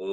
Om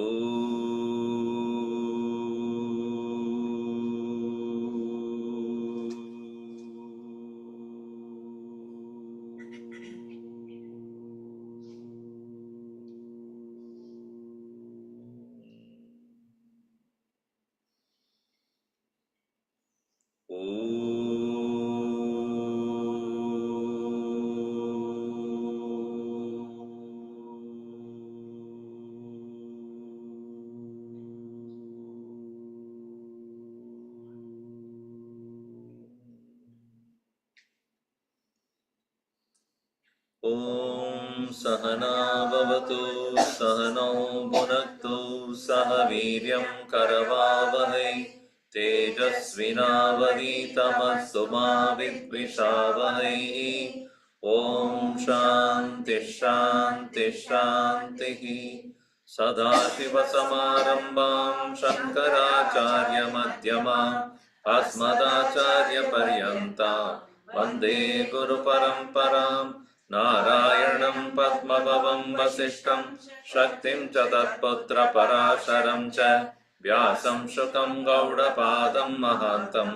Sahana Bhavatu Sahano Bhunaktu Sahaviryam Karavavahai Tejasvinavaditamastu ma vidvishavahai. Om Shanti Shanti Shanti Sadashiva Samarambam Shankaracharya Madhyamam Asmadacharya Paryanta Vande Guru Paramparam Narayanam Padmabhavam Vasishtam Shaktim cha Tatputra Parasharam cha Vyasam Shukam Gaudapadam Mahantam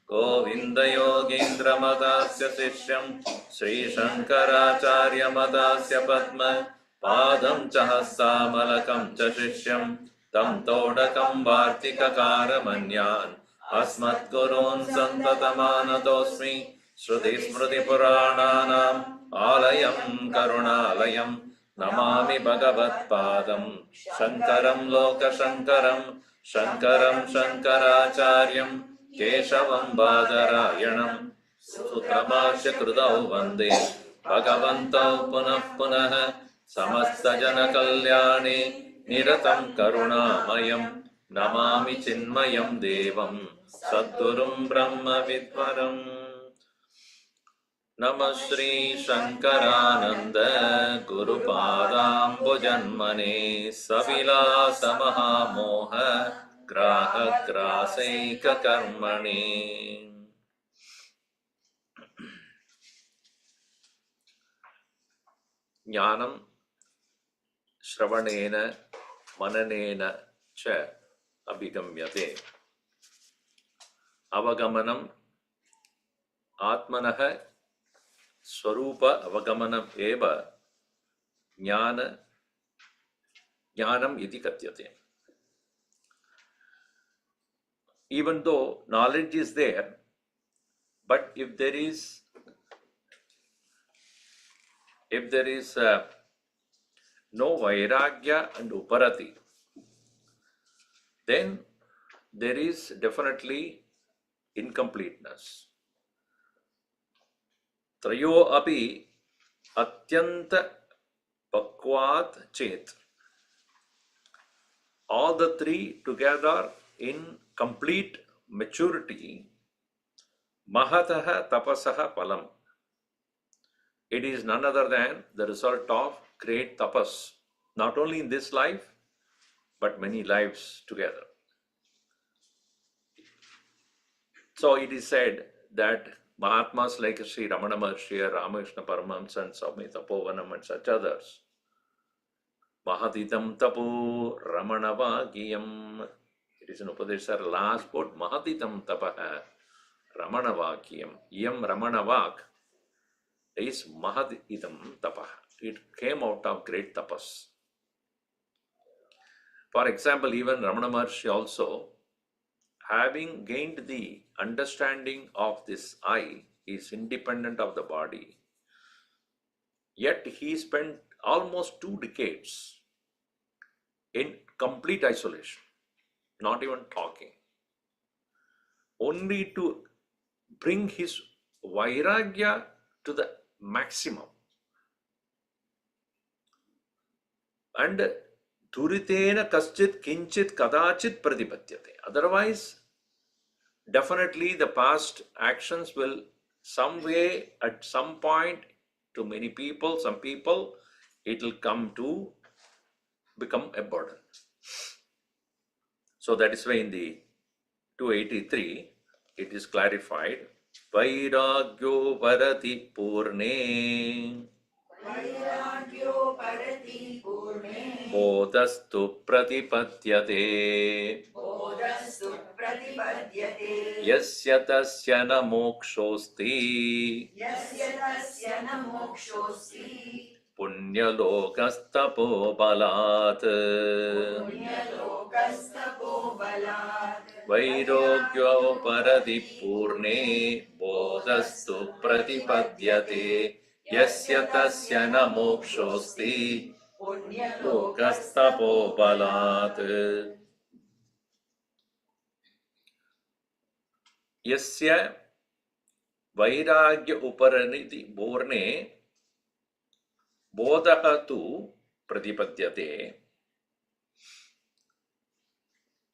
Govinda Yogendra Madasya Sishyam Sri Shankaracharya Madasya Padma Padam cha Hastamalakam cha Sishyam Tam Todakam Vartikakara Manyan Asmat Gurun Santatamana Shruti Smriti Purananam Alayam Karunalayam Namami Bhagavat Padam Shankaram Loka Shankaram Shankaram Shankaracharyam Keshavam Badarayanam Sutrabhashya Krudau Vande Bhagavantau Punah Punah Samasta Jana Kalyani Niratam Karunamayam Namami Chinmayam Devam Sadgurum Brahma Vidvaram Namah Shri Shankarananda Guru Padambujanmane Savila Samaha Graha Grasaika Karmane. Jnanam Shravanena Mananena Cha Abhigamyate Avagamanam Atmanaha Swarupa Avagamanam Eva Jnanam iti Katyate. Even though knowledge is there, but if there is no Vairagya and Uparati, then there is definitely incompleteness. Trayo api atyanta pakvat chet. All the three together in complete maturity, mahataha tapasaha palam. It is none other than the result of great tapas, not only in this life, but many lives together. So it is said that Mahatmas like Sri Ramana Maharshi, Ramakrishna Paramahamsa, and Swami Tapovanam and such others, Mahatitam Tapo Ramanavagiyam. It is an Upadesha last quote, Mahatitam Tapaha Ramanavagiyam. Yam Ramanavak is Mahatitam Tapaha. It came out of great tapas. For example, even Ramana Maharshi also, having gained the understanding of this I is independent of the body, yet he spent almost 2 decades in complete isolation, not even talking, only to bring his Vairagya to the maximum. And Duritena kaschit kinchit kadachit pradipatyate. Otherwise, definitely the past actions will some way, at some point, to many people, some people, it will come to become a burden. So that is why in the 283, it is clarified, Vairagyo parati purne. Vairagyo parati purne. bodhastu pratipadyate yasya tasya na mokshosti punyalokastapo balat vairogyo paradi purne bodhastu pratipadyate yasya tasya na mokshosti lokastapo balat yasya vairagya uparaniti purne bodhaha tu pratipadyate.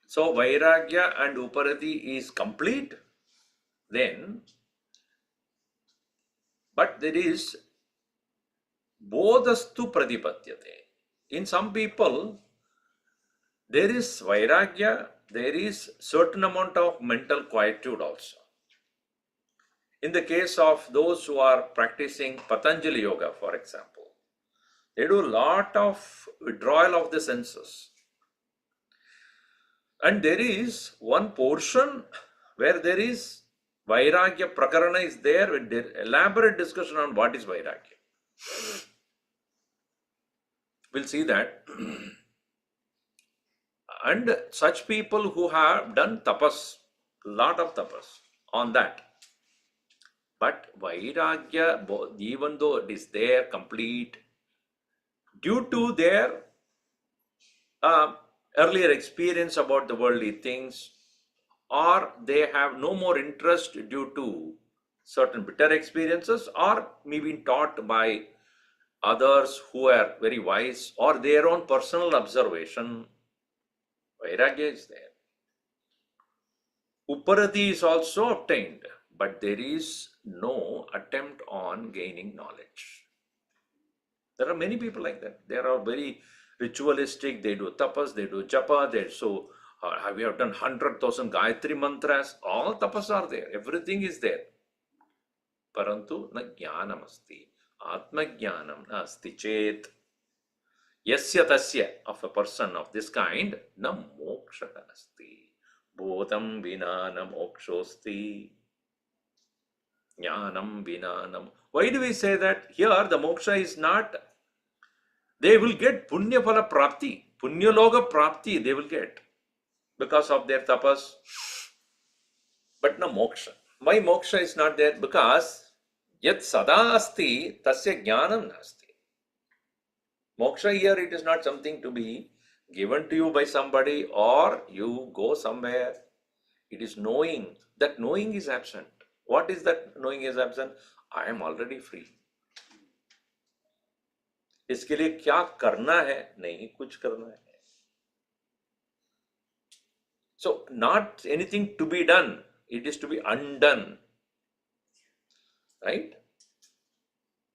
So vairagya and uparati is complete then, but there is bodhastu pratipadyate. In some people, there is vairagya, there is certain amount of mental quietude also. In the case of those who are practicing Patanjali Yoga, for example, they do a lot of withdrawal of the senses. And there is one portion where there is Vairagya Prakarana is there with elaborate discussion on what is Vairagya. We'll see that. And such people who have done tapas, lot of tapas on that. But Vairagya, even though it is there complete, due to their earlier experience about the worldly things, or they have no more interest due to certain bitter experiences, or maybe taught by others who are very wise, or their own personal observation, Vairagya is there. Uparati is also obtained, but there is no attempt on gaining knowledge. There are many people like that. They are very ritualistic, they do tapas, they do japa, we have done 100,000 Gayatri mantras, all tapas are there, everything is there. Parantu na jnanam asti, atma jnanam na asti chet, yasya tasya of a person of this kind, na moksha asti, bodham vina na mokshosti, jnanam vina na. Why do we say that? Here the moksha is not, they will get punya phala prapti, punya loga prapti they will get because of their tapas, but no moksha. Why moksha is not there? Because yat sada asti tasya jnanam nasti. Moksha here, it is not something to be given to you by somebody or you go somewhere. It is knowing. That knowing is absent. What is that knowing is absent? I am already free. इसके लिए क्या करना है? नहीं कुछ करना है. So not anything to be done, it is to be undone, right?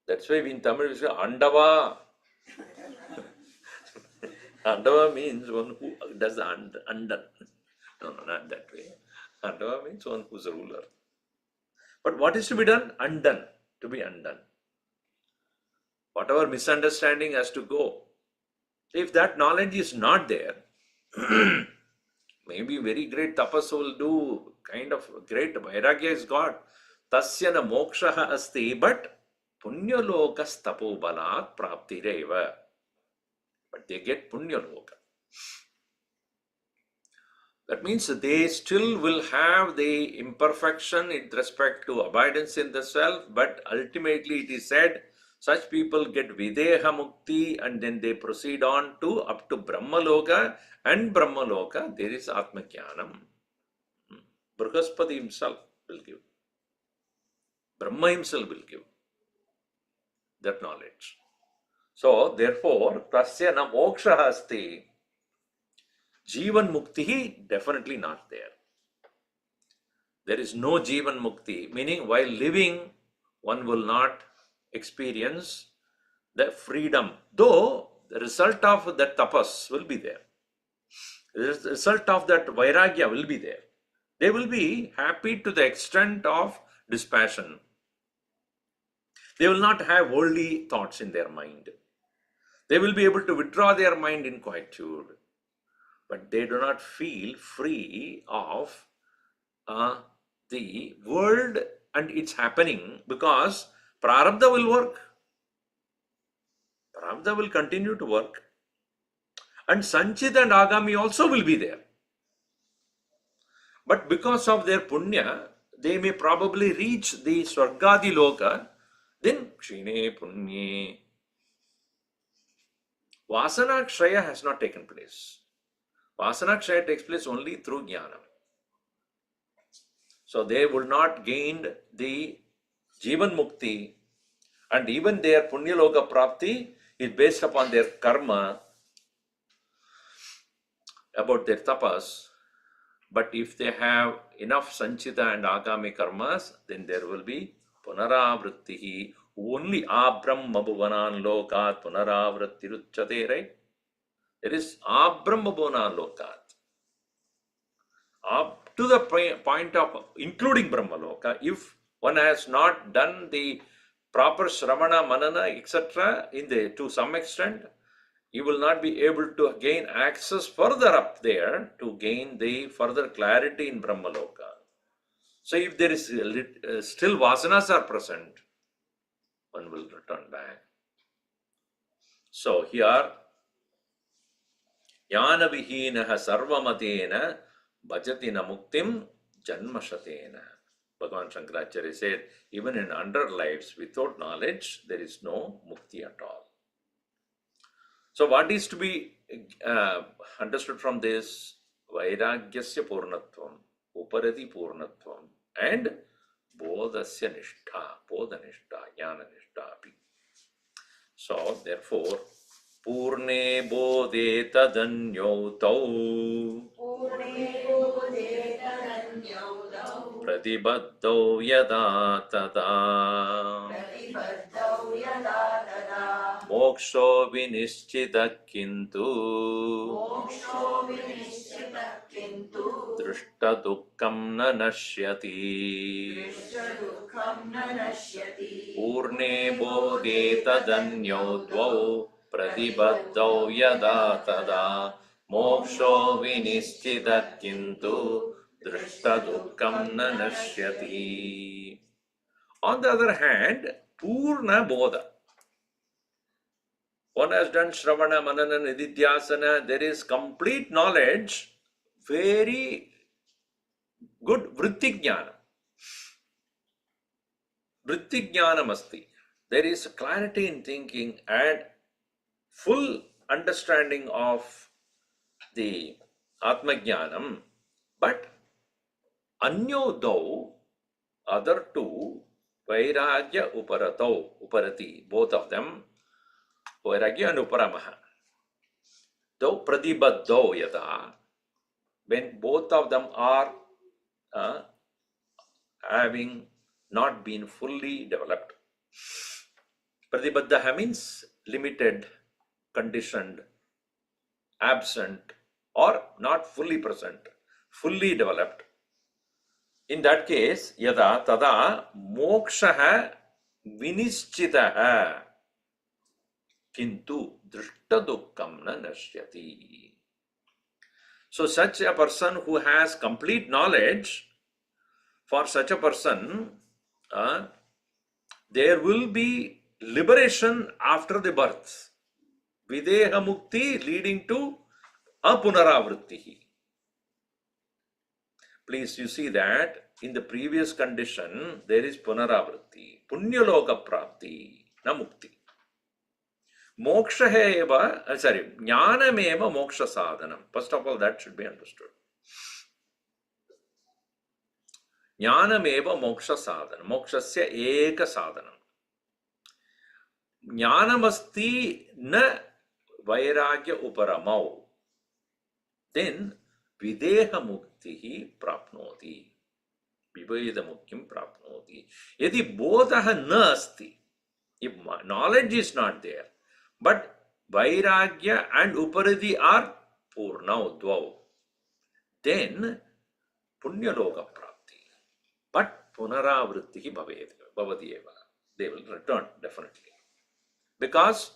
That's why in Tamil we say Andava. Andava means one who does the undone. No, not that way. Andava means one who's a ruler. But what is to be done? Undone, to be undone. Whatever misunderstanding has to go. If that knowledge is not there, maybe very great tapas will do, kind of great vairagya is got. Tasya na moksha asti, but punyalokas tapo balat praptireva. But they get punyaloka. That means they still will have the imperfection in respect to abidance in the self, but ultimately it is said, such people get videha mukti and then they proceed on to up to Brahmaloka, and Brahmaloka there is Atma Jnanam. Brihaspati himself will give. Brahma himself will give that knowledge. So therefore, tasya na moksha asti, Jivan Mukti definitely not there. There is no Jivan Mukti, meaning while living, one will not experience the freedom, though the result of that tapas will be there. The result of that vairagya will be there. They will be happy to the extent of dispassion. They will not have worldly thoughts in their mind. They will be able to withdraw their mind in quietude, but they do not feel free of the world and its happening, because prarabdha will work. Prarabdha will continue to work, and sanchita and agami also will be there. But because of their punya, they may probably reach the swargadi loka, then kshine punye. Vasana kshaya has not taken place. Vasana kshaya takes place only through jnana. So they would not gain the jivan mukti, and even their punya loka prapti is based upon their karma, about their tapas. But if they have enough sanchita and agami karmas, then there will be punaravrittihi. Only abrahma bhuvanan lokat punaravrittiruchyate, right? There is abrahma bhuvanan lokat. Up to the point of including Brahmaloka, if one has not done the proper Shravana, Manana, etc., to some extent, you will not be able to gain access further up there to gain the further clarity in Brahmaloka. So if there is still vasanas are present, one will return back. So here, jnana vihinaha sarvamatena bhajatina muktim janmashatena. Bhagavan Shankaracharya said, even in 100 lives, without knowledge, there is no mukti at all. So what is to be understood from this? Vairagyasya purnatvam, uparati purnatvam, and bodhasya nishtha, bodha nishtha, jnana nishtha api. So therefore, purne bodhe tadanyau tau, pratibhaddhau yada tada, moksho vinishchita kintu, drishta dukkam na nashyati. Purne bodhe tadanyau dvau, pratibhaddhau yada tada, moksho vinishchita kintu, drishta dukkam na nashyati. On the other hand, purna bodha. One has done Shravana, Manana, Nididhyasana, there is complete knowledge, very good vritti jnana. Vritti jnanam asti. There is clarity in thinking and full understanding of the Atma Jnanam, but anyodau, other two, Vairagya uparatau, uparati, both of them, Vairagya and uparamaha. Though pratibhaddhau yada, when both of them are having not been fully developed. Pratibhaddha means limited, conditioned, absent, or not fully present, fully developed. In that case, yada tada mokshaha vinishchitaha kintu drishta dukkam na nashyati. So such a person who has complete knowledge, for such a person, there will be liberation after the birth. Videha mukti leading to apunaravrittihi. Please, you see that in the previous condition, there is punaravritti, punyaloka prapti, na mukti. Moksha eva, jnanam eva moksha sadhanam. First of all, that should be understood. Jnanam eva moksha sadhanam. Mokshasya eka sadhanam. Jnanamasti na vairagya uparamau. Then videha muktihi prapnoti. Viveda muktim prapnoti. Yadi bodhaha na asti. If knowledge is not there, but vairagya and uparadi are purnau dvau, then punyaloka prapti. But punaravrittihi bhavati eva. They will return definitely. Because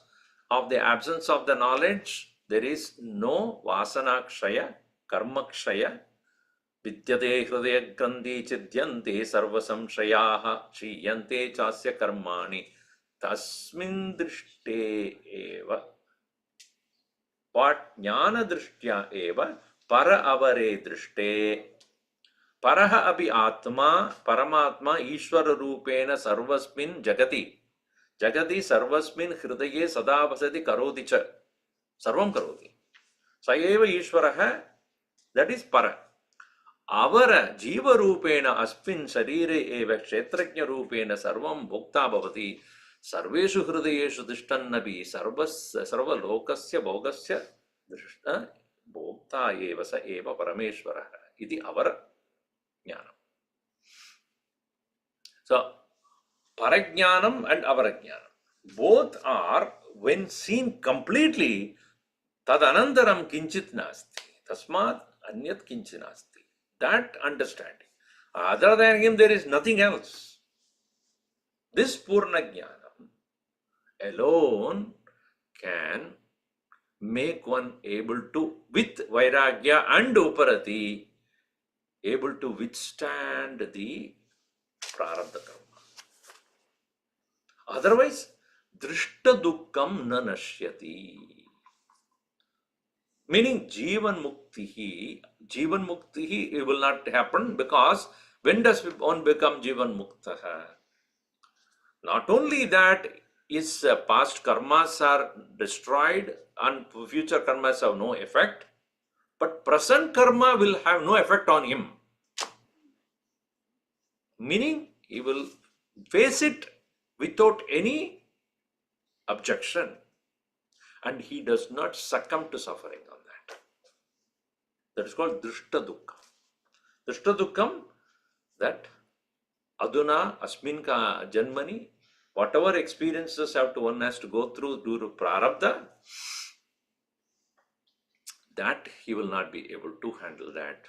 of the absence of the knowledge, there is no vasana kshaya, karma kshaya. Vidyate hridaya grandhi chidyante sarva samshayaha shriyante chasya karmani tasmin drishte eva. What jnana drishtya eva para avare drishte. Paraha abhi atma paramatma ishvara rupena sarvasmin jagati. Jagati sarvasmin hridaye sadavasati karoti cha. Sarvam karoti. Sayeva ishvaraha, that is para. Avara jiva rupena asmin sharire eva kshetrajna rupena sarvam bhokta bhavati. Sarveshu hridayeshu dishtannabi sarva lokasya bhogasya drishta bhokta eva sa eva parameshvaraha. Iti avara jnanam. So, parajnanam and avarajnanam, both are, when seen completely, tadanantaram kinchit nasti, tasmat anyat kinchit nasti. That understanding. Other than him, there is nothing else. This purna jnanam alone can make one able to, with vairagya and uparati, able to withstand the prarabdha karma. Otherwise, drishta dukkam na nashyati. Meaning, jivan muktihi, it will not happen, because when does one become jivan muktaha? Not only that his past karmas are destroyed and future karmas have no effect, but present karma will have no effect on him. Meaning, he will face it without any objection, and he does not succumb to suffering on that. That is called drishta dukkam. Drishta dukkam, that aduna asmin ka janmani, whatever experiences one has to go through due to prarabdha, that he will not be able to handle that.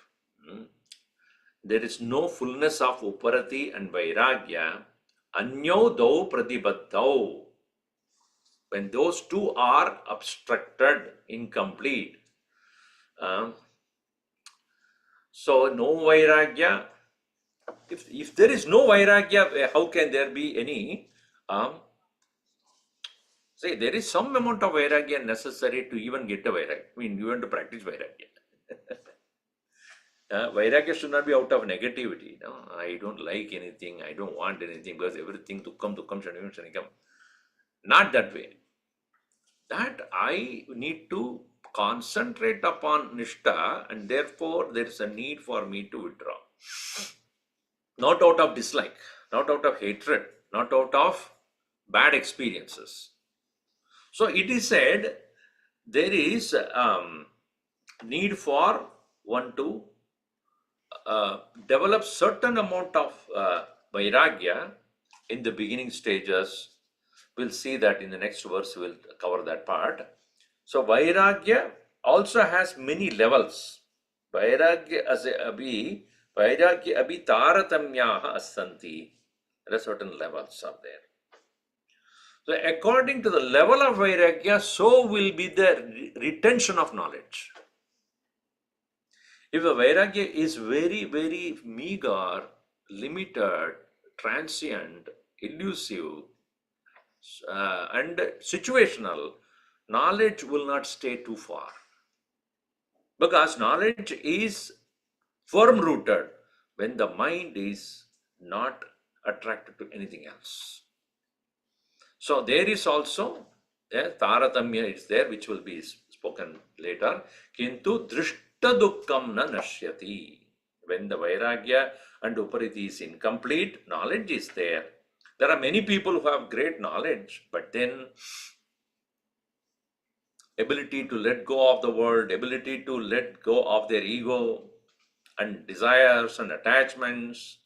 There is no fullness of uparati and vairagya. Anyo dau pratibaddhau. When those two are obstructed, incomplete. So no vairagya. If there is no vairagya, how can there be any? Say, there is some amount of vairagya necessary to even get a vairagya. I mean, you want to practice vairagya. Vairagya should not be out of negativity. No? I don't like anything, I don't want anything, because everything dukkam, shanikam. Not that way. That I need to concentrate upon nishta, and therefore there is a need for me to withdraw. Not out of dislike, not out of hatred, not out of bad experiences. So it is said there is need for one to develop certain amount of vairagya in the beginning stages. We'll see that in the next verse, we'll cover that part. So vairagya also has many levels. Vairagya abhi taratamyaha asanti. There are certain levels up there. So according to the level of vairagya, so will be the retention of knowledge. If the vairagya is very, very meager, limited, transient, elusive, and situational, knowledge will not stay too far. Because knowledge is firm rooted when the mind is not attracted to anything else. So there is also taratamya is there, which will be spoken later. Kintu drishta dukkam na nashyati. When the vairagya and upariti is incomplete, knowledge is there. There are many people who have great knowledge, but then ability to let go of the world, ability to let go of their ego and desires and attachments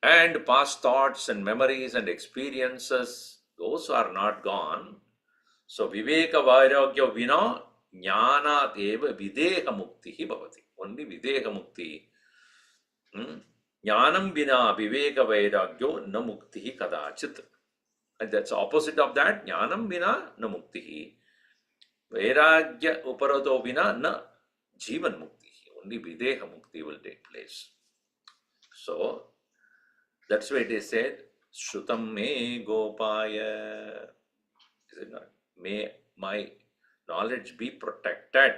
and past thoughts and memories and experiences, those are not gone. So viveka vairagya vina jnana deva videha muktihi bhavati. Only videha mukti. Jnanam vina viveka vairagyo na muktihi kadachit. And that's opposite of that. Jnanam vina na muktihi. Vairagya uparato vina na jivan muktihi. Only videha mukti will take place. So that's why they said, Shrutam me gopaya. Is it not? May my knowledge be protected.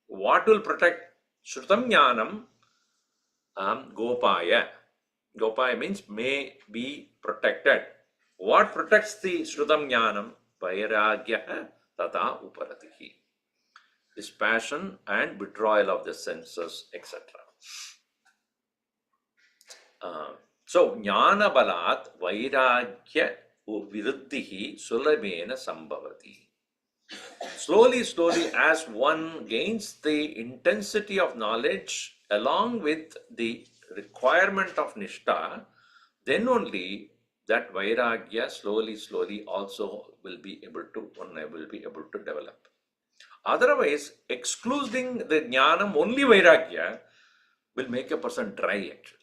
What will protect? Shrutam jnanam gopaya. Gopaya means may be protected. What protects the Shrutam jnanam? Vairagya tata uparatihi. This passion and withdrawal of the senses, etc. So, jnana balat vairagya viruddhihi sulabhena sambhavati. Slowly, slowly, as one gains the intensity of knowledge along with the requirement of nishtha, then only that vairagya slowly, slowly also will be able to develop. Otherwise, excluding the jnanam only vairagya will make a person dry actually.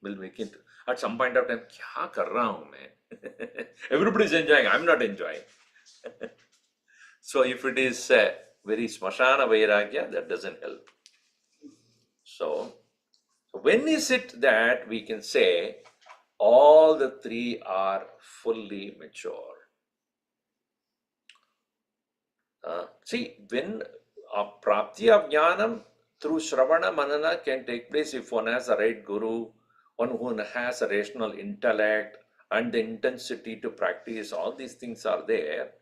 Will make it at some point of time, kya kar raha hu main? Everybody is enjoying, I'm not enjoying. So if it is very smashana vairagya, that doesn't help. So when is it that we can say all the three are fully mature? See, when a prapti of jnanam through shravana manana can take place if one has a right guru, one who has a rational intellect and the intensity to practice, all these things are there.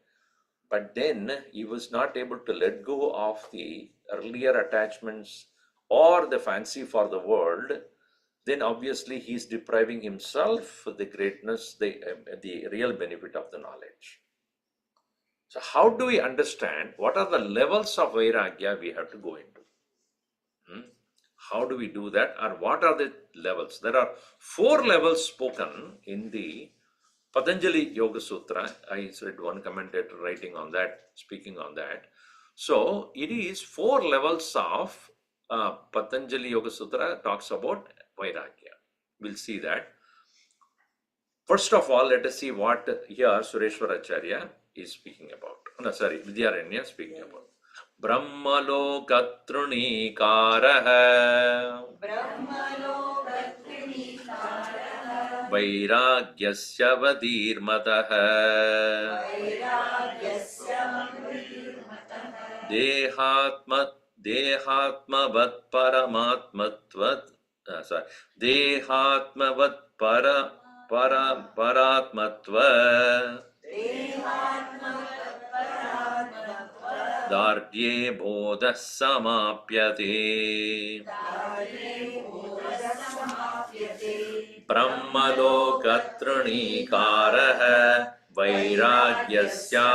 But then he was not able to let go of the earlier attachments or the fancy for the world. Then obviously he is depriving himself of the greatness, the real benefit of the knowledge. So how do we understand what are the levels of vairagya we have to go into? How do we do that, or what are the levels? There are 4 levels spoken in the Patanjali Yoga Sutra. I read one commentator writing on that, speaking on that. So it is 4 levels of Patanjali Yoga Sutra talks about vairagya. We'll see that. First of all, let us see what here Sureshwaracharya is speaking about. No, sorry, Vidyaranya speaking about. Brahmalokatrunikaraha Vairagyasya vadirmataha Dehatmavat paramatmatvat Dehatmavat paratmatva Dardye bodha samapyate Brahmalokatrunikaraha Vairagyasya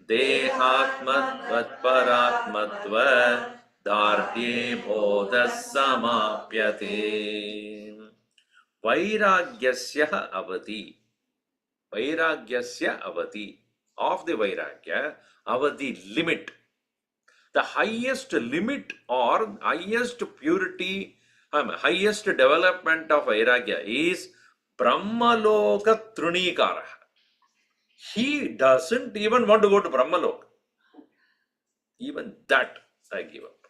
Dehatmat paratmatva Dardye bodha samapyate Vairagyasya avati Vairagyasya avati of the vairagya, avati limit. The highest limit or highest purity, highest development of vairagya is Brahmaloka Trunikara. He doesn't even want to go to Brahmaloka. Even that I give up.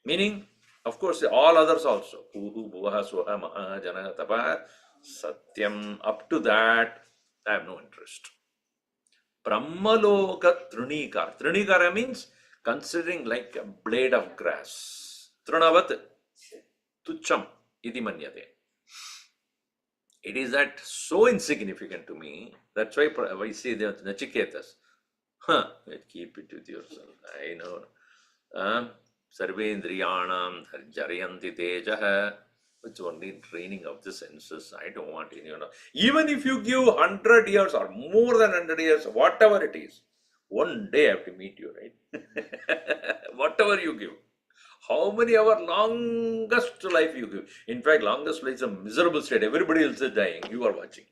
Meaning, of course, all others also. Puhu, Bhuvaha, Swaha, Maha, Jana, Tapa, Satyam, up to that, I have no interest. Brahmaloka Trunikara. Trunikara means considering like a blade of grass. Trunavat Tucham iti manyate. It is that so insignificant to me. That's why I say that Nachiketas. Keep it with yourself. I know. Sarvendriyanam Jarayanti Tejaha. It's only training of the senses. I don't want any. Even if you give 100 years or more than 100 years, whatever it is, one day I have to meet you, right? Whatever you give. How many hour longest life you give? In fact, longest life is a miserable state. Everybody else is dying. You are watching.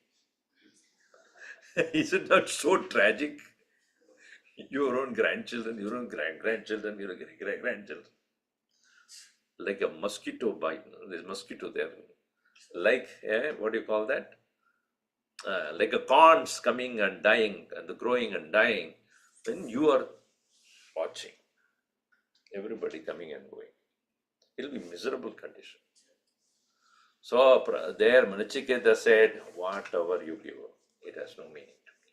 Is it not so tragic? Your own grandchildren, your own grandchildren, your great grandchildren. Like a mosquito bite. There's mosquito there. like what do you call that? Like a corns coming and dying and growing and dying. When you are watching everybody coming and going, it'll be miserable condition. So there Manachiketa said, whatever you give, it has no meaning to me.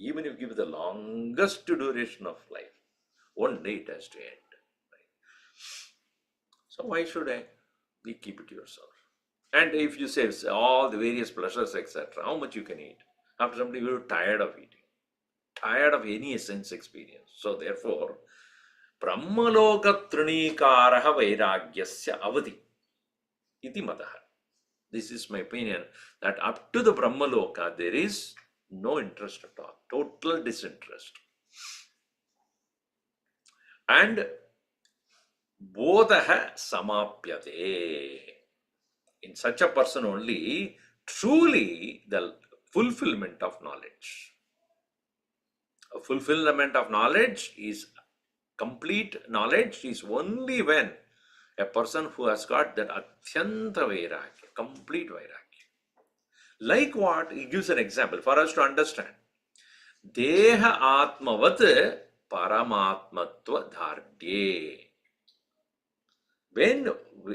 Even if you give the longest duration of life, one day it has to end. Right? So why should I? You keep it to yourself. And if you say all the various pleasures, etc., how much you can eat? After some time, you're tired of eating, tired of any sense experience. So therefore, Brahmaloka Trinikaraha Vairagyasya Avadi iti Mataha. This is my opinion, that up to the Brahmaloka, there is no interest at all, total disinterest. And Bodhaha Samapyate. In such a person only, truly the fulfillment of knowledge. A fulfillment of knowledge is complete knowledge is only when a person who has got that Atyanta Vairagya, complete Vairagya. Like what? He gives an example for us to understand. Deha Atmavat Paramatmatva Dhardye.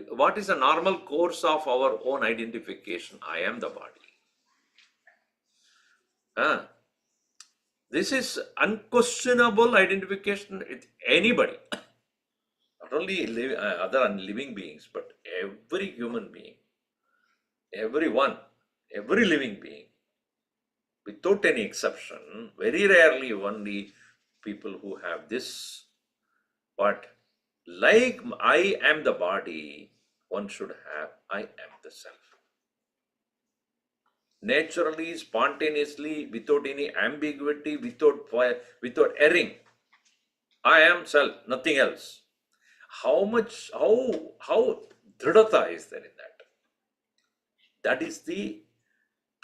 What is the normal course of our own identification? I am the body. This is unquestionable identification with anybody. Not only other living beings, but every human being, everyone, every living being, without any exception. Very rarely only people who have this, but like I am the body, one should have I am the self. Naturally, spontaneously, without any ambiguity, without erring. I am self, nothing else. How dridata is there in that? That is the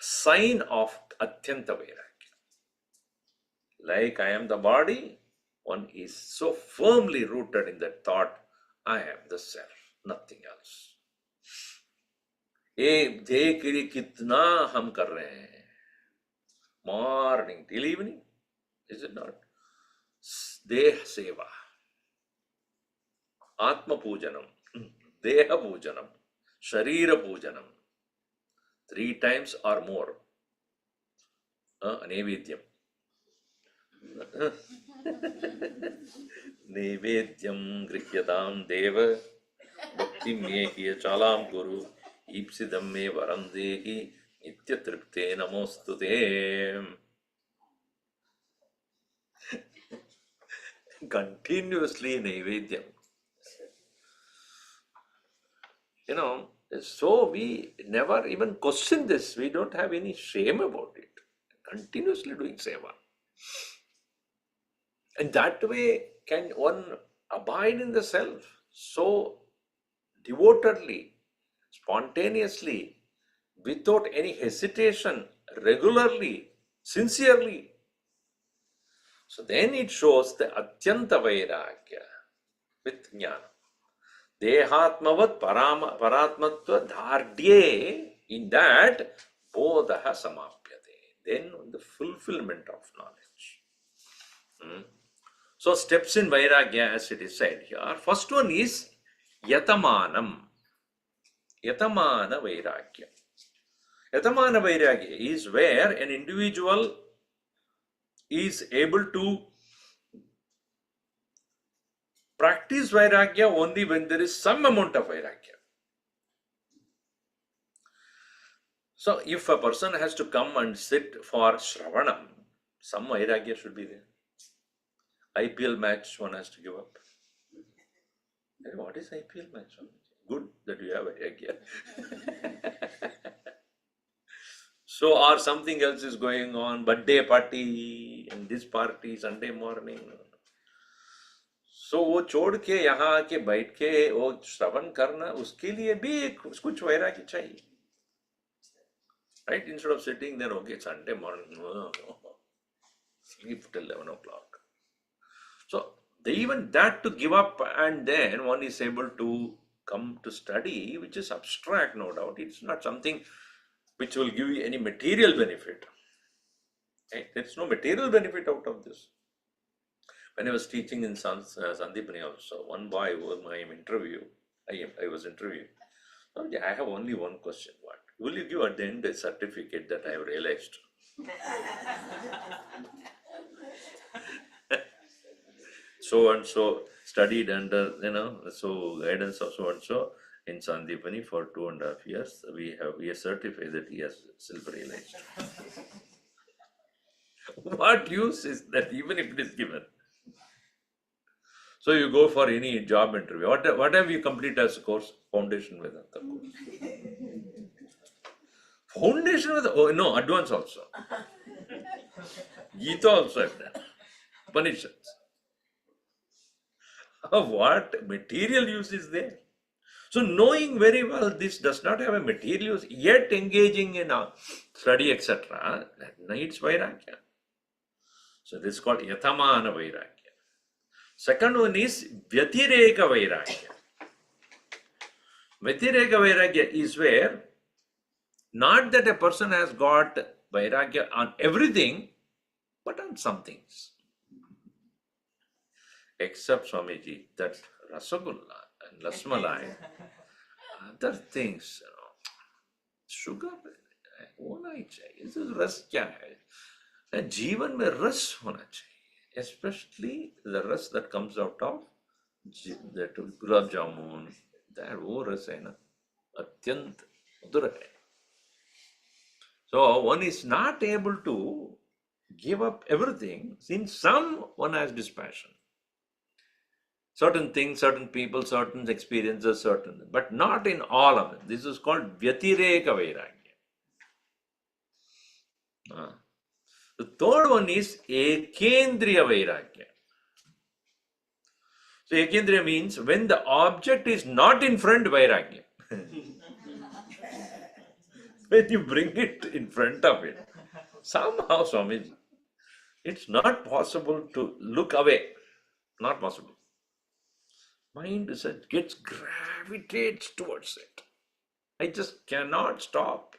sign of Atyanta Vairagya. Like I am the body, one is so firmly rooted in that thought, I am the self, nothing else. एक देह के लिए कितना हम कर रहे हैं, morning till evening, is it not? देह सेवा, आत्म पूजनम, देह पूजनम, शरीर पूजनम, 3 times or more. Naivedyam naivedyam गृह्यतां देव भक्ति में किए चालाम गुरु ईप्सिदम में वरम देहि नित्य तृप्ते नमोस्तुते. Continuously naivedyam. So we never even question this. We don't have any shame about it. Continuously doing seva. And that way can one abide in the self so devotedly, spontaneously, without any hesitation, regularly, sincerely. So then it shows the Atyanta Vairagya with Jnana. Dehatmavat Paratmatva Dhardye, in that Bodhaha Samapyate. Then the fulfillment of knowledge. So steps in Vairagya, as it is said here. First one is Yatamanam. Yatamana Vairagya. Yatamana Vairagya is where an individual is able to practice Vairagya only when there is some amount of Vairagya. So if a person has to come and sit for Shravanam, some Vairagya should be there. IPL match one has to give up. What is IPL match? Good that you have Vairagya. So, or something else is going on, birthday party, and this party, Sunday morning. So, वो छोड़ के यहाँ आके बैठ के वो श्रवण करना, उसके लिए भी कुछ वैराग्य चाहिए. Right? Instead of sitting there, okay, Sunday morning, sleep till 11 o'clock. So, even that to give up, and then one is able to come to study, which is abstract, no doubt. It's not something which will give you any material benefit. There's no material benefit out of this. When I was teaching in Sandipani also, one boy whom I was interviewed. I have only one question. What will you give at the end a certificate that I have realized? So and so studied under so guidance of so and so in Sandipani for 2.5 years. We are certified that he has self-realized. What use is that, even if it is given? So you go for any job interview. What have you completed as a course? Foundation Vedanta course. Foundation Vedanta? Oh no, advance also. Gita also have done. Upanishads. What material use is there? So knowing very well this does not have a material use, yet engaging in a study, etc., that needs vairagya. So this is called yathamana vairagya. Second one is vyatireka vairagya. Vyatireka vairagya is where not that a person has got vairagya on everything, but on some things. Except Swamiji, that Rasagulla and Lasmalai, other things, sugar, होना ही चाहिए. This is रस क्या है? जीवन में रस होना चाहिए. Especially the rus that comes out of that gulab jamun, that वो रस है ना, अत्यंत मधुर है. So one is not able to give up everything. In some, one has dispassion. Certain things, certain people, certain experiences, but not in all of them. This is called Vyatireka Vairagya. The third one is Ekendriya Vairagya. So Ekendriya means when the object is not in front, Vairagya. When you bring it in front of it, somehow, Swamiji, it's not possible to look away. Not possible. Mind gravitates towards it. I just cannot stop.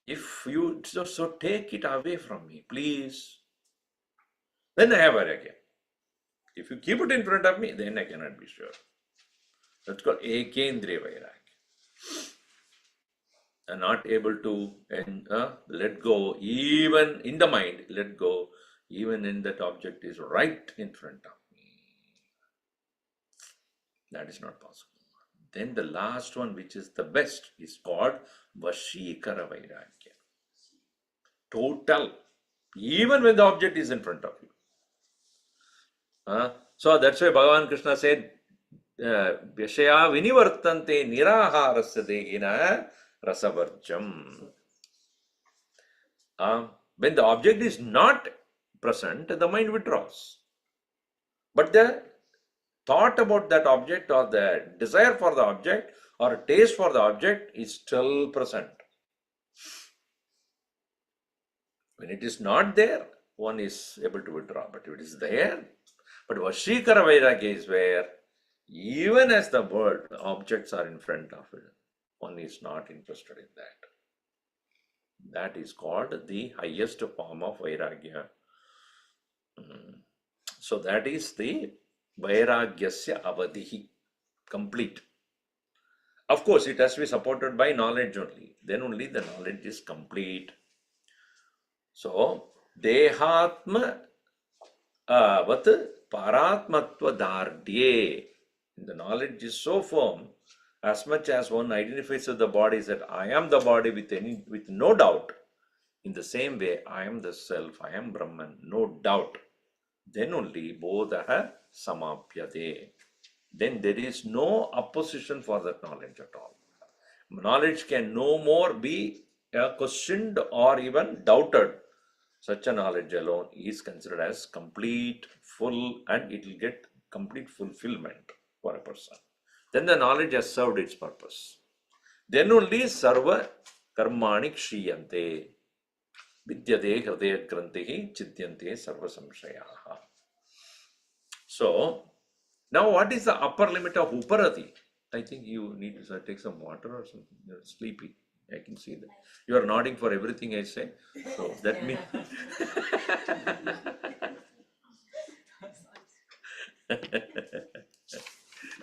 If you so take it away from me, please, then I have vairagya. If you keep it in front of me, then I cannot be sure. That's called ekendriya vairagya. I'm not able to let go, even in the mind, let go, even in that object is right in front of me. That is not possible. Then the last one, which is the best, is called Vashikara Vairagya. Total, even when the object is in front of you. So that's why Bhagavan Krishna said, Vyashaya vinivartante niraharasya dehina rasavarjam. When the object is not present, the mind withdraws. But the thought about that object or the desire for the object or taste for the object is still present. When it is not there, one is able to withdraw, but it is there. But Vashikara Vairagya is where even as the world, the objects are in front of it, one is not interested in that. That is called the highest form of Vairagya. So that is the Vairagyasya Avadihi, complete. Of course, it has to be supported by knowledge only. Then only the knowledge is complete. So, Dehatma Vat Paratmatva Dardye. The knowledge is so firm, as much as one identifies with the body, that I am the body with no doubt. In the same way, I am the self, I am Brahman, no doubt. Then only Bodha Samapyate. Then there is no opposition for that knowledge at all. Knowledge can no more be questioned or even doubted. Such a knowledge alone is considered as complete, full, and it will get complete fulfillment for a person. Then the knowledge has served its purpose. Then only Sarva Karmani Kshiyante Vidyate Hridaya Grantihi Chidyante Sarva Samshayaha. So, Now, what is the upper limit of Uparati? I think you need to take some water or something. You're sleepy. I can see that. You are nodding for everything I say. So that means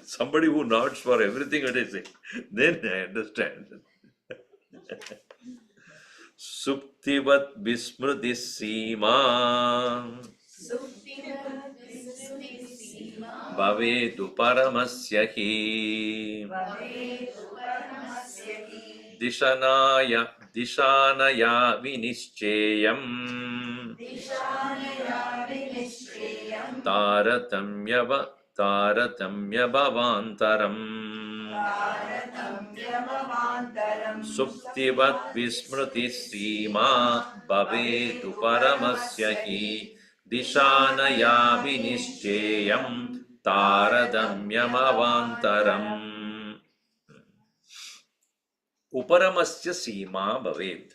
somebody who nods for everything that I say, then I understand. Suptivat Vismriti Sima Bhavedu Paramasya Hi Dishanaya Vinischeyam Taratamya Bhavantaram Suptivat Vismriti Sima Bhavedu Paramasya Hi Dishanaya Vinischeyam Taradamyam Avantaram. Uparamasya Sima Bhaved.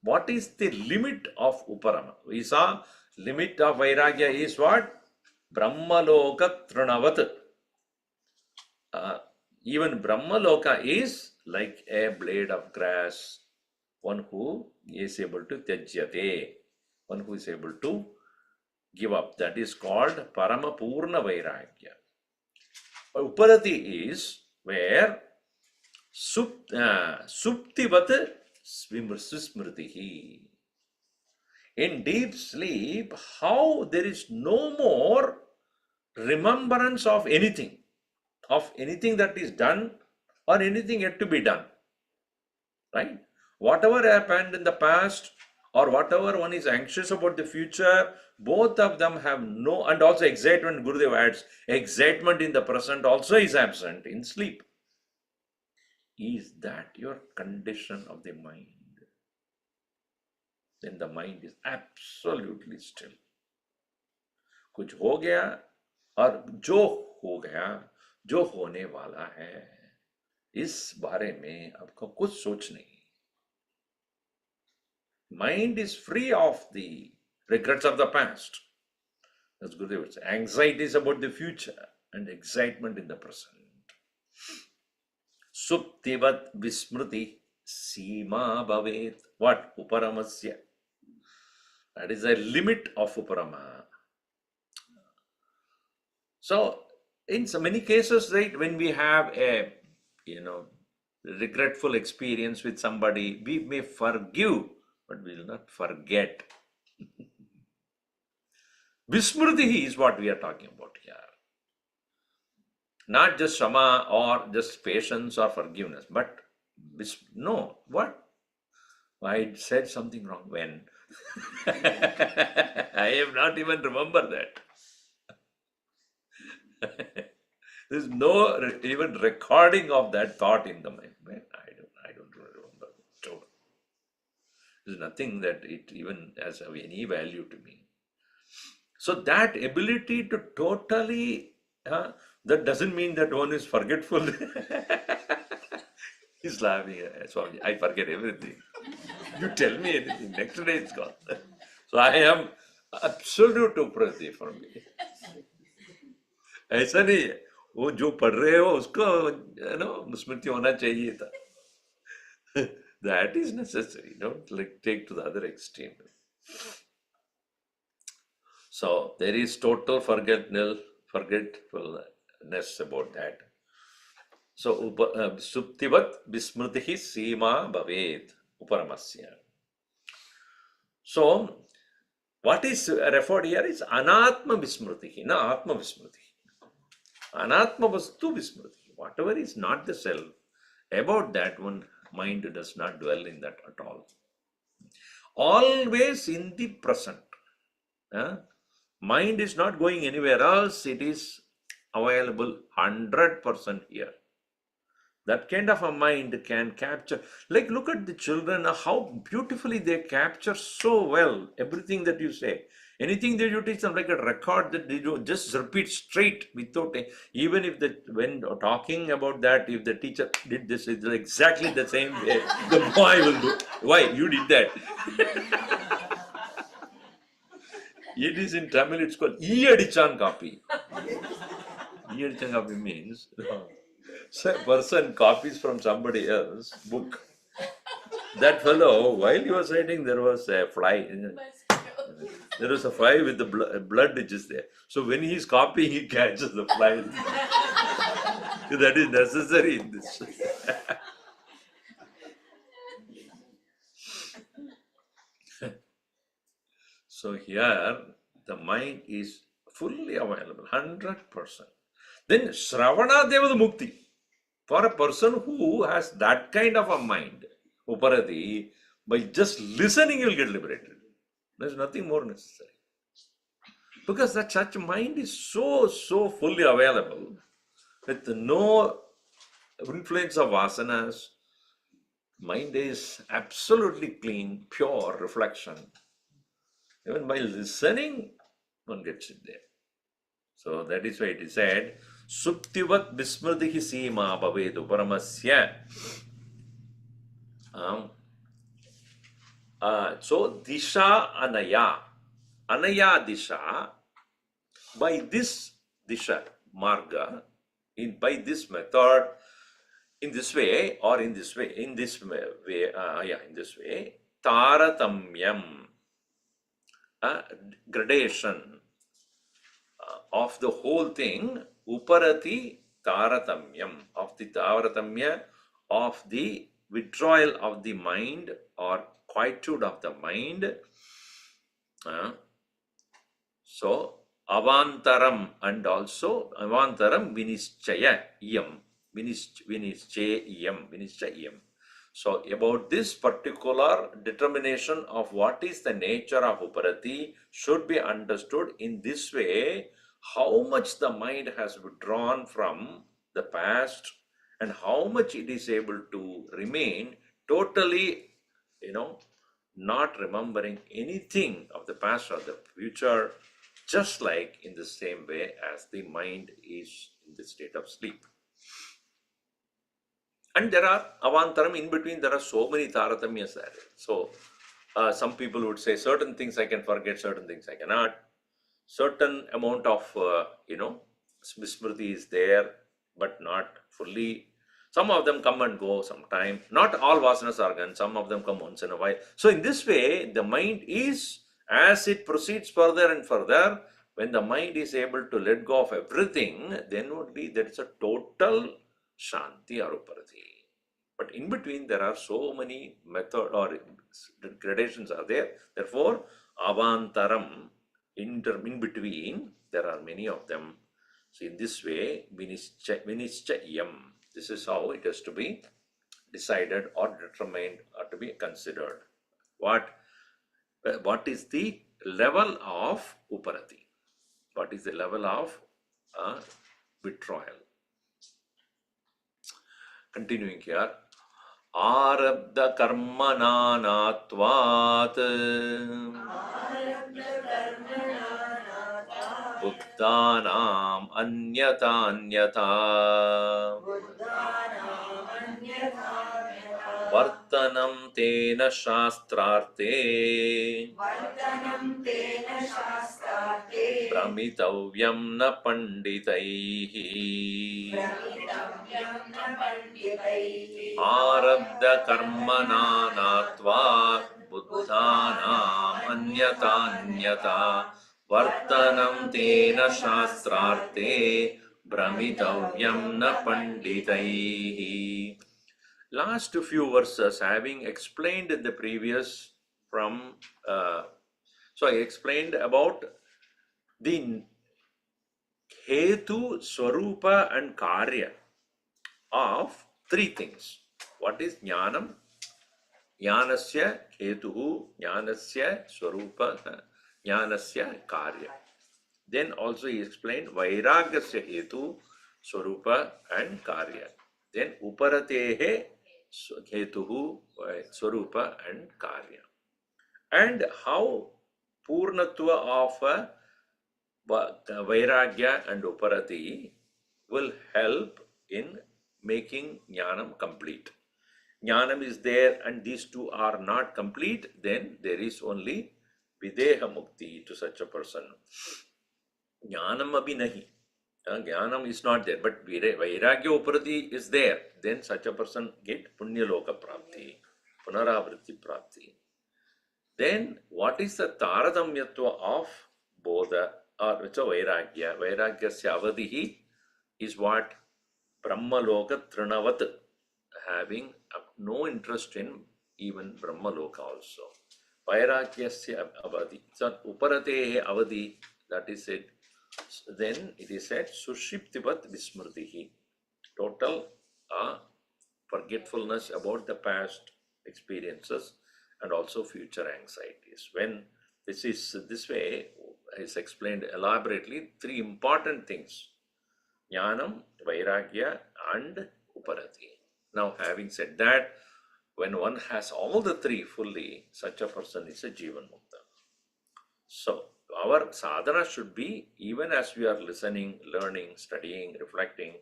What is the limit of Uparama? We saw limit of Vairagya is what? Brahmaloka Trinavat. Even Brahmaloka is like a blade of grass. One who is able to tyajyate. One who is able to give up. That is called Paramapurna Vairagya. Uparati is where Suptivat Smritihi. In deep sleep, how there is no more remembrance of anything that is done or anything yet to be done. Right? Whatever happened in the past or whatever one is anxious about the future, both of them have no, and also excitement, Gurudev adds, excitement in the present also is absent in sleep. Is that your condition of the mind? Then the mind is absolutely still. कुछ हो गया और जो हो गया, जो होने वाला है, इस बारे में आपको कुछ सोच नहीं. Mind is free of the regrets of the past. That's Gurudev would say. Anxiety is about the future and excitement in the present. Suptivat Vismriti Sima Bhavet. What? Uparamasya. That is a limit of Uparama. So, in so many cases, right, when we have a, regretful experience with somebody, we may forgive, but we will not forget. Vismriti is what we are talking about here. Not just shama or just patience or forgiveness, but no, what? I said something wrong when? I have not even remembered that. There's no even recording of that thought in the mind. I don't remember. There's nothing that it even has any value to me. So that ability to totally, that doesn't mean that one is forgetful. He's laughing. Sorry, I forget everything. You tell me anything, next day it's gone. So I am absolute Uprati for me. ऐसा नहीं है, वो जो पढ़ रहे हो उसको स्मृति होना चाहिए था. That is necessary. Don't take to the other extreme. So there is total forgetfulness about that. So Suptivat Vismritihi Sima Bhavet Uparamasya. So what is referred here is Anatma Vismritihi, na Atma Vismritihi. Anatma Vastu Vismritihi. Whatever is not the self, about that one mind does not dwell in that at all. Always in the present. Mind is not going anywhere else. It is available 100% here. That kind of a mind can capture, look at the children, how beautifully they capture so well everything that you say. Anything that you teach them, like a record that they do, just repeat straight without, even if when talking about that, if the teacher did this, it's exactly the same way the boy will do. Why? You did that. It is in Tamil, it's called E Adichan copy. Niyarcha copy means so a person copies from somebody else's book. That fellow, while he was writing, there was a fly. There was a fly with the blood which is there. So when he is copying, he catches the fly. That is necessary in this. So here, the mind is fully available, 100%. Then Shravana Devada Mukti. For a person who has that kind of a mind, Uparati, by just listening, you will get liberated. There's nothing more necessary. Because that such mind is so fully available with no influence of vasanas. Mind is absolutely clean, pure reflection. Even by listening, one gets it there. So that is why it is said, Suptivat Vismritihi Seema Bhavedu Paramasya. So Disha Anaya. Anaya Disha, by this Disha, Marga, by this method, in this way, or in this way, in this way, in this way, Taratamyam, gradation of the whole thing, Uparati Taratamyam, of the Taratamya, of the withdrawal of the mind or quietude of the mind. So, Avantaram and also Avantaram Vinischayam. Vinischayam. So, about this particular determination of what is the nature of Uparati should be understood in this way, how much the mind has withdrawn from the past and how much it is able to remain totally, not remembering anything of the past or the future, just like in the same way as the mind is in the state of sleep. And there are avantaram in between, there are so many taratamyas there. So, some people would say certain things I can forget, certain things I cannot. Certain amount of, smriti is there, but not fully. Some of them come and go sometime. Not all vasanas are gone, some of them come once in a while. So, in this way, the mind is, as it proceeds further and further, when the mind is able to let go of everything, then only there is a total Shanti or Uparati. But in between, there are so many method or gradations are there. Therefore, Avantaram, in between, there are many of them. So, in this way, Vinischayam, this is how it has to be decided or determined or to be considered. What is the level of Uparati? What is the level of withdrawal? Continuing here, Arabdha karmananatvat buddhanam anyata vartanam tena shastrarte pramitavyam na panditaihi. Arabdha karmananatva buddhanam anyata vartanam tena shastrarte brahmitavyam na panditaihi. Last few verses, having explained in the previous so I explained about the Hetu, Swarupa and Karya of three things. What is Jnanam? Jnanasya Hetuhu, Jnanasya Swarupa, Jnanasya Karya. Then also he explained Vairagasya Hetu, Swarupa and Karya. Then Uparatehe Hetuhu, Swarupa and Karya. And how Purnatva of Vairagya and Uparati will help in making Jnanam complete. Jnanam is there and these two are not complete, then there is only Videha Mukti to such a person. Jnanam abhi nahi. Jnanam is not there, but Vairagya Uparati is there. Then such a person get Punya Loka Prapti, Punaravritti Prapti. Then what is the Taradamyatva of Bodha or which Vairagya? Vairagyasya avadihi is what? Brahma Loka Trinavat, having no interest in even Brahma Loka also. Vairagyasya avadi. So Uparatehe avadi, that is it. Then it is said Sushiptivat Vismritihi. Total forgetfulness about the past experiences and also future anxieties. When this is this way, is explained elaborately, three important things: Jnanam, Vairagya, and Uparati. Now, having said that, when one has all the three fully, such a person is a Jivan Mukta. So, our sadhana should be, even as we are listening, learning, studying, reflecting,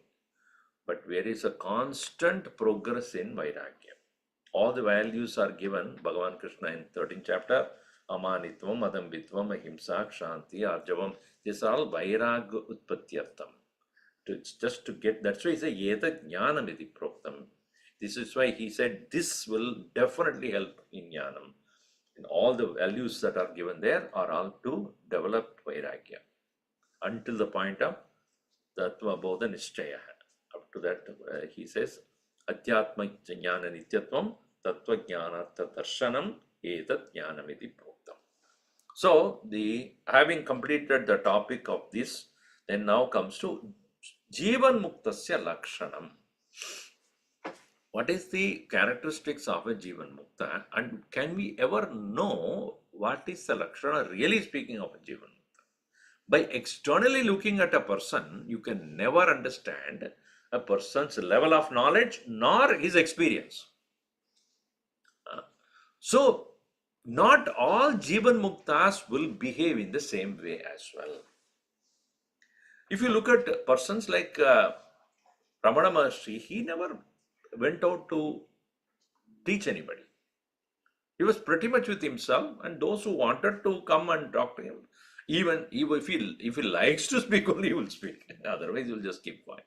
but there is a constant progress in Vairagya. All the values are given, Bhagavan Krishna in 13th chapter, Amanitvam, Adambitvam, Ahimsa, Kshanti, Arjavam. These are all Vairagya Utpatyartam. Just to get, that's why he said, Yeta Jnanam iti Proktam. This is why he said, this will definitely help in Jnanam. And all the values that are given there are all to develop Vairagya until the point of Tattva Bodha Nishchaya. Up to that, he says, Adhyatma Jnana Nityatvam, Tattva Jnanartha Darshanam, Etat Jnanam iti Proktam. So, having completed the topic of this, then now comes to Jivan Muktasya Lakshanam. What is the characteristics of a Jivan Mukta, and can we ever know what is the Lakshana really speaking of a Jivan Mukta? By externally looking at a person, you can never understand a person's level of knowledge nor his experience. So, not all Jivan Muktas will behave in the same way as well. If you look at persons like Ramana Maharshi, he never went out to teach anybody. He was pretty much with himself, and those who wanted to come and talk to him, even if he likes to speak, only he will speak. Otherwise, he will just keep quiet.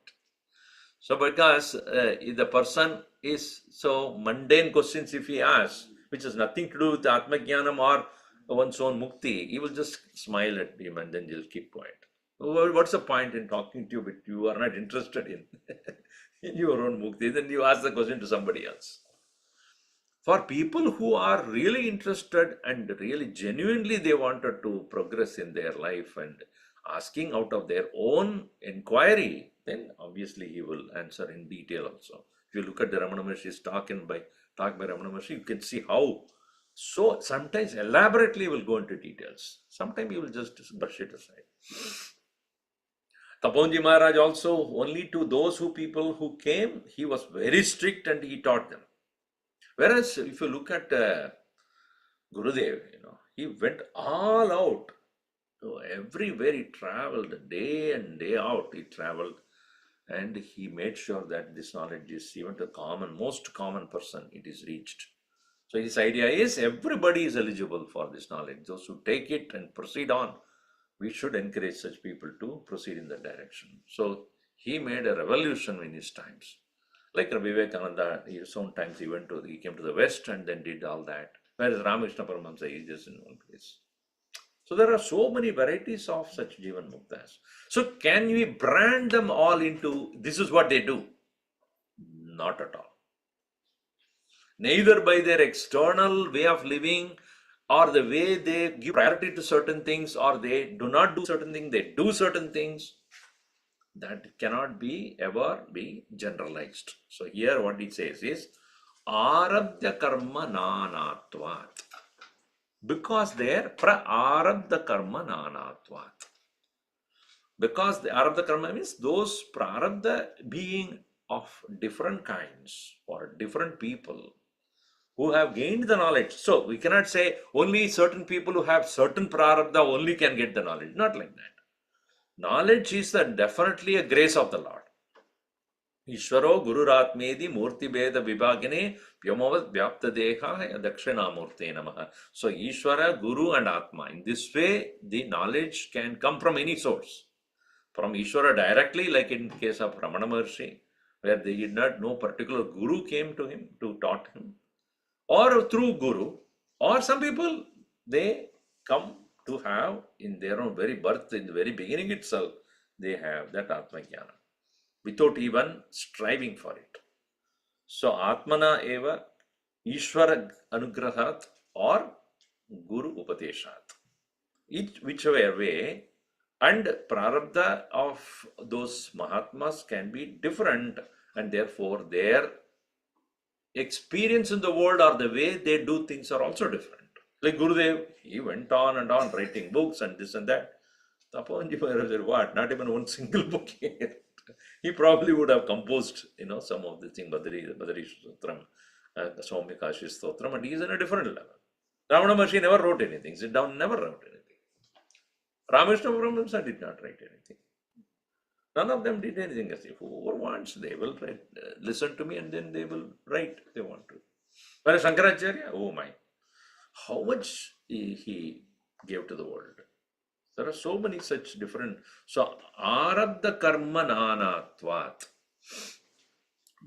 So, because the person is so mundane questions, if he asks, which has nothing to do with Atma Jnanam or one's own mukti, he will just smile at him and then he'll keep quiet. Well, what's the point in talking to you, but you are not interested in your own mukti? Then you ask the question to somebody else. For people who are really interested and really genuinely they wanted to progress in their life and asking out of their own inquiry, then obviously he will answer in detail also. If you look at the Ramana Maharshi's talk by Ramana Maharshi, you can see how so sometimes elaborately he will go into details. Sometimes he will just brush it aside. Taponji Maharaj also, only to those people who came, he was very strict and he taught them. Whereas if you look at Gurudev, he went all out. So everywhere he traveled, day and day out he traveled, and he made sure that this knowledge is even to most common person, it is reached. So his idea is everybody is eligible for this knowledge. Those who take it and proceed on, we should encourage such people to proceed in that direction. So he made a revolution in his times. Like Rabbi Vivekananda, his own times he came to the West and then did all that. Whereas Ramakrishna Paramahamsa is just in one place. So there are so many varieties of such Jivan Muktas. So can we brand them all into this is what they do? Not at all. Neither by their external way of living or the way they give priority to certain things, or they do not do certain things, they do certain things. That cannot ever be generalized. So here what it says is Arabdya Karma Nanatvat. Because there Arabdya Karma Nanatvat. Because the Arabdya Karma means those Prarabdha being of different kinds for different people who have gained the knowledge. So we cannot say only certain people who have certain Prarabdha only can get the knowledge. Not like that. Knowledge is definitely a grace of the Lord. Ishvaro Gururatmedi Murti Beda Vibhagine Vyamavad Vyapta Deha Dakshina Murte Namaha. So Ishvara, Guru and Atma. In this way, the knowledge can come from any source. from Ishvara directly, like in case of Ramana Maharshi, where they did not know particular guru came to him to taught him, or through guru, or some people they come to have in their own very birth, in the very beginning itself, they have that Atma Jnana without even striving for it. So Atmana eva Ishvara Anugrahat or Guru Upadeshat. Whichever way, and prarabdha of those Mahatmas can be different, and therefore their experience in the world or the way they do things are also different. Like Gurudev, he went on and on writing books and this and that. Tapobanji Maharaj said, what? Not even one single book here. He probably would have composed, some of the things, Badari Sutram, Soumya Kashi Stotram, and he is in a different level. Ramana Maharshi never wrote anything. Sit down, never wrote anything. Ramakrishna Paramahamsa did not write anything. None of them did anything. As if whoever wants, they will write, listen to me, and then they will write if they want to. Whereas Shankaracharya, oh my, how much he gave to the world. There are so many such different. So, Arabdha Karma Nanatvat,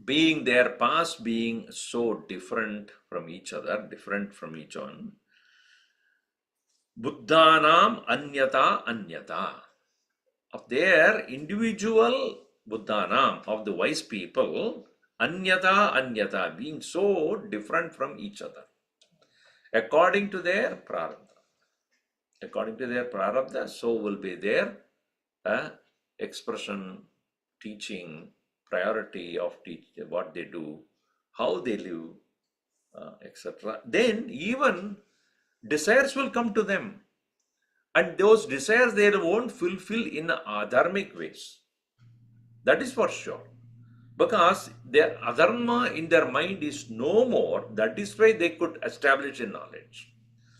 being their past being so different from each other, different from each one. Buddhanam Anyata Anyata. Of their individual Buddhanam, of the wise people, Anyata Anyata, being so different from each other. According to their prarabdha. According to their prarabdha, so will be their expression, teaching, priority of what they do, how they live, etc. Then even desires will come to them. And those desires they won't fulfill in adharmic ways. That is for sure. Because their adharma in their mind is no more. That is why they could establish a knowledge.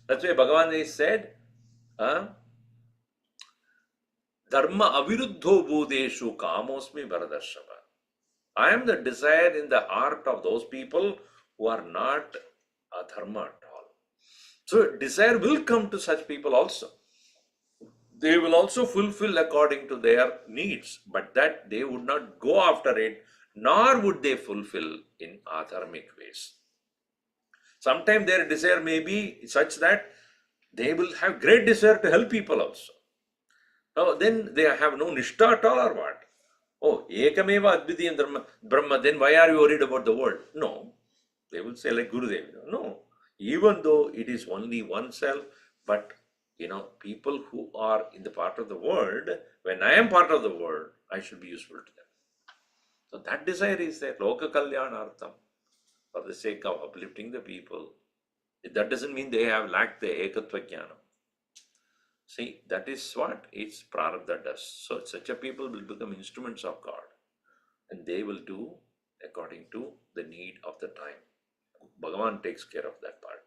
That's why Bhagavan said, Dharma aviruddho bhudeshu kamosmi bharadarshava. I am the desire in the heart of those people who are not adharma at all. So desire will come to such people also. They will also fulfill according to their needs, but that they would not go after it, nor would they fulfill in adharmic ways. Sometimes their desire may be such that they will have great desire to help people also. Now, then they have no nishtha at all or what? Oh, ekameva advitiyam brahma, then why are you worried about the world? No. They will say like Gurudev, no. Even though it is only oneself, but people who are in the part of the world, when I am part of the world, I should be useful to them. So that desire is there, loka kalyanartham, for the sake of uplifting the people. That doesn't mean they have lacked the ekatva jnana. See, that is what its prarabdha does. So such a people will become instruments of God, and they will do according to the need of the time. Bhagavan takes care of that part.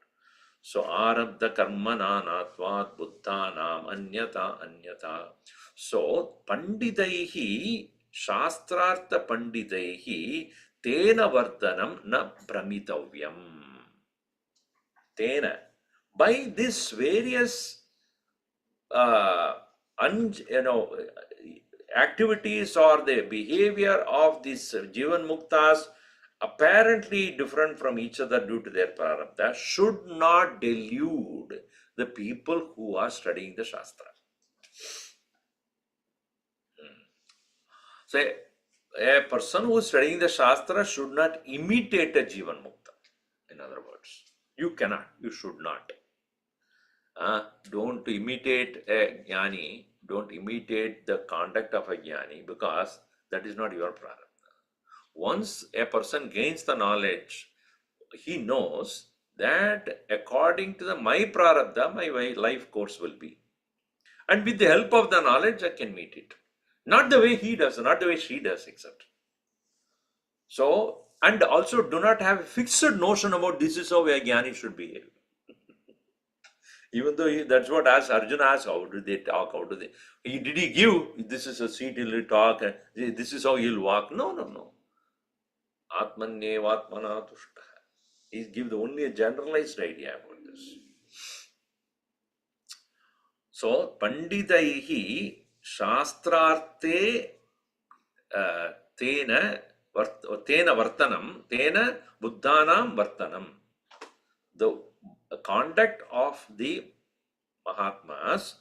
So arabdha karma nanatvat buddhanam anyata anyata. So panditaihi shastrartha panditaihi tena vardhanam na pramitavyam. Tena, by this various activities or the behavior of these Jivan Muktas, apparently different from each other due to their prarabdha, should not delude the people who are studying the Shastra. So, a person who is studying the Shastra should not imitate a Jivan Mukta. In other words, you cannot, you should not. Don't imitate a jnani, don't imitate the conduct of a jnani, because that is not your prarabdha. Once a person gains the knowledge, he knows that according to my prarabdha, my life course will be. And with the help of the knowledge, I can meet it. Not the way he does, not the way she does, except. So, and also do not have a fixed notion about this is how a jnani should behave. Even though that's what Arjuna asked, how do they talk, did he give, this is a seat he'll talk, this is how he'll walk? No. Atmanyevatmana tushta. He gives only a generalized idea about this. So, panditaihi Shastrarte tena vartanam, tena buddhanam vartanam. The conduct of the Mahatmas,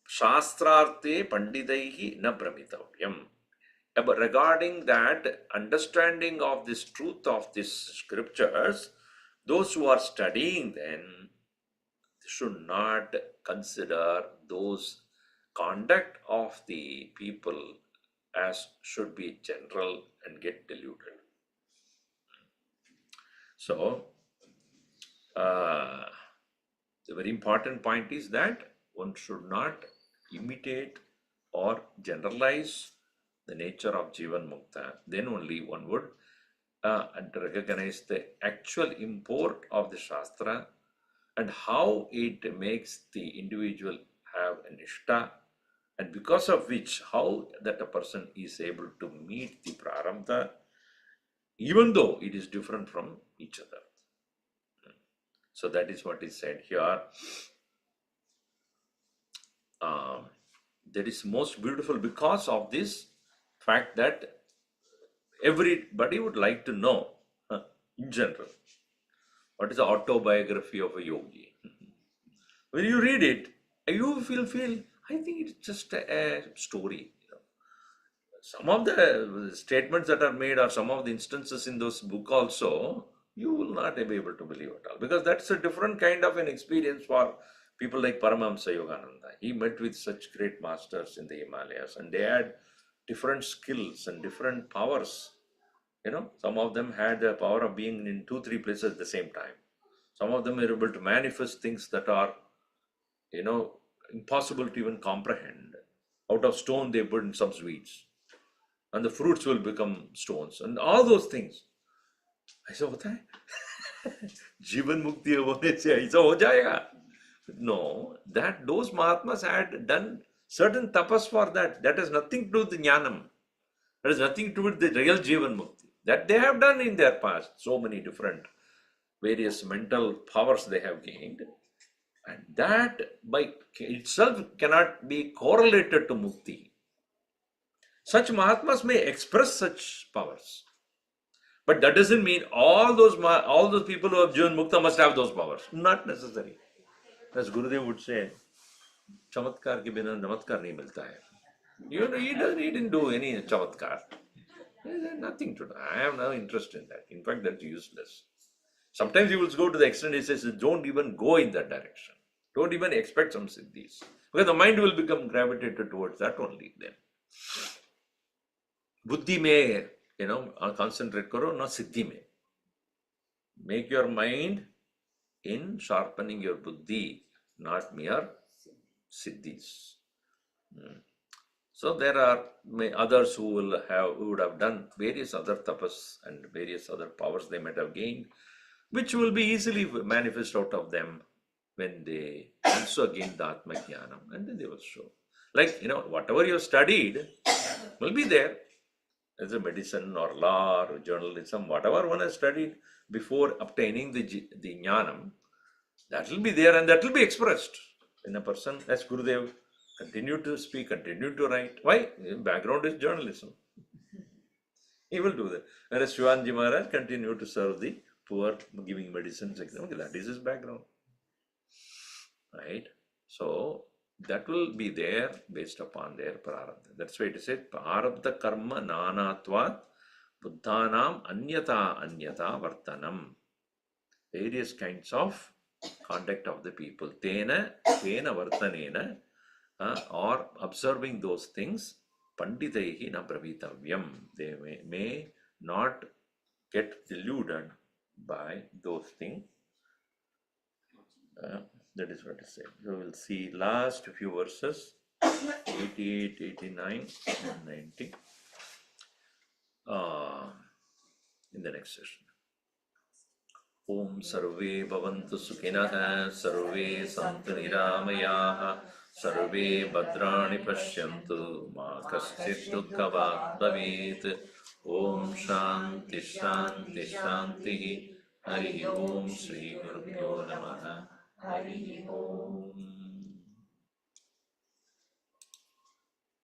Shastrarte panditaihi na pramitavyam. Regarding that understanding of this truth of these scriptures, those who are studying then should not consider those conduct of the people as should be general and get deluded. So, the very important point is that one should not imitate or generalize the nature of Jivan Mukta. Then only one would recognize the actual import of the Shastra and how it makes the individual have an ishta, and because of which how that a person is able to meet the prarabdha even though it is different from each other. So that is what is said here. That is most beautiful because of this fact that everybody would like to know in general what is the autobiography of a yogi. When you read it, you feel I think it's just a story. Some of the statements that are made or some of the instances in those book also, you will not be able to believe at all, because that's a different kind of an experience for people like Paramahamsa Yogananda. He met with such great masters in the Himalayas and they had different skills and different powers. Some of them had the power of being in 2-3 places at the same time. Some of them are able to manifest things that are, impossible to even comprehend. Out of stone, they put some sweets, and the fruits will become stones, and all those things. ऐसा होता है जीवन मुक्ति होने से ऐसा हो जाएगा? No, that those Mahatmas had done certain tapas for that. That has nothing to do with the jnanam. That has nothing to do with the real Jivan Mukti. That they have done in their past. So many different various mental powers they have gained. And that by itself cannot be correlated to Mukti. Such Mahatmas may express such powers. But that doesn't mean all those people who have Jivan Mukta must have those powers. Not necessary. As Gurudev would say, chamatkar ke bina namatkar nahi milta hai. He didn't do any chamatkar. There's nothing to do. I have no interest in that. In fact, that's useless. Sometimes he will go to the extent he says, don't even go in that direction. Don't even expect some siddhis. Because the mind will become gravitated towards that only then. Buddhi mein, concentrate karo, na siddhi mein. Make your mind in sharpening your buddhi, not mere siddhis. So there are others who would have done various other tapas and various other powers they might have gained, which will be easily manifest out of them when they also gain the Atma Jnanam, and then they will show. Like, whatever you studied will be there as a medicine or law or journalism, whatever one has studied before obtaining the Jnanam, that will be there and that will be expressed in a person. As Gurudev continued to speak, continued to write. Why? His background is journalism. He will do that. Whereas Shivanji Maharaj continued to serve the poor, giving medicines. That is his background. Right? So, that will be there based upon their prarabdha. That's why it is said, prarabdha karma nanatvat buddhanam anyata vartanam. Various kinds of conduct of the people. Tena vartanena, or observing those things, panditaihi na pravitavyam. They may not get deluded by those things. That is what it said. So we'll see last few verses, 88, 89, and 90 in the next session. Om sarve bhavantu sukhinah, sarve santu niramayaha, sarve bhadrani pashyantu, ma kaschit dukkhavat bhavet. Om shanti shanti shanti. Hari Om Shri Gurubhyo Namaha. Hari Om.